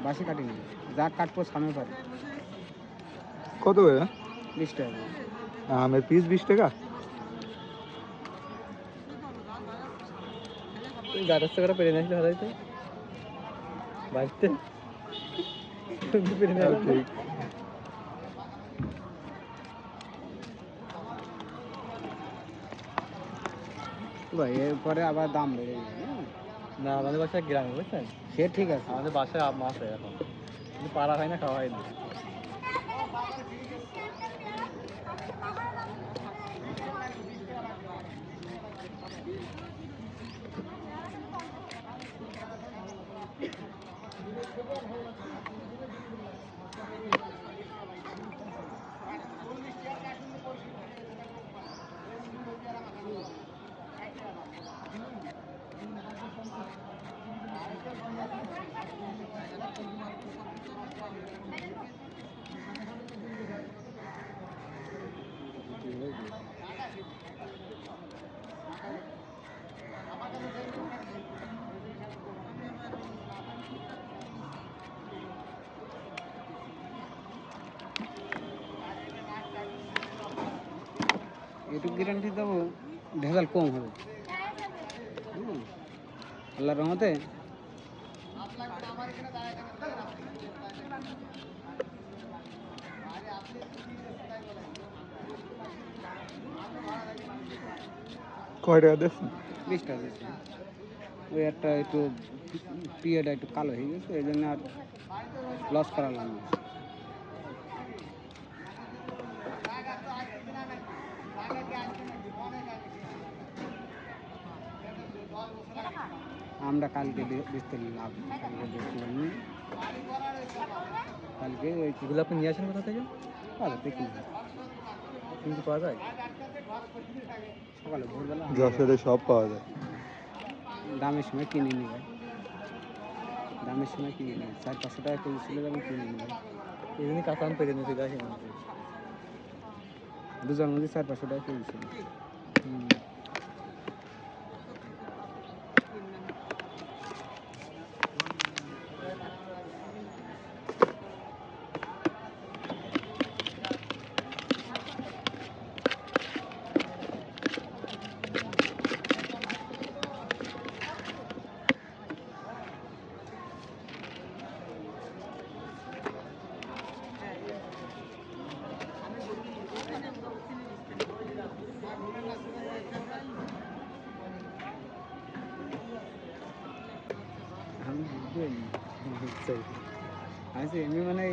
বাসি কাটিনি, যা কাটবো সামনে পারে। কত করে? 20 টাকা। আমের পিস 20 টাকা। তুই গাটাচ্ছে করে পেরে নিয়ে আসলে ভালো হইতো বাড়িতে পেরে নিয়ে আসলাম ঠিক। ভাই এরপরে আবার দাম বেড়ে যাবে। না আমাদের বাসায় গ্রামে বুঝছেন, সে ঠিক আছে। আমাদের বাসায় মাছ হয় এখন, কিন্তু পাড়া হয় না, খাওয়া হয় না। একটু গ্যারান্টি দেবো, ভেজাল কম হবে। আল্লাহর রহমতে কয় টাকা দিচ্ছেন? 20 টাকা দিচ্ছি। ওই একটা একটু পিএটা একটু কালো হয়ে গেছে, এই জন্য আর লস করালাম না। আমরা কালকে বেচতে লাভ, কালকে বেচলাম। কালকে ওই এগুলো আপনি নিয়ে আসেন কোথা থেকে? পাড়াতে কিনবো। কিন্তু পাওয়া যায় সকালে ভোরবেলা যশোরে সব পাওয়া যায়। দামের সময় কিনে নিই ভাই, দামের সময় কিনে নিই। 400-500 টাকা কেজি ছিল যখন কিনে নিই ভাই। এই জন্যই কাঁচা আম পেরে নিয়ে চলে আসেন। দুজনের মধ্যে 400-500 টাকা কেজি ছিল। আমি এমনি মানে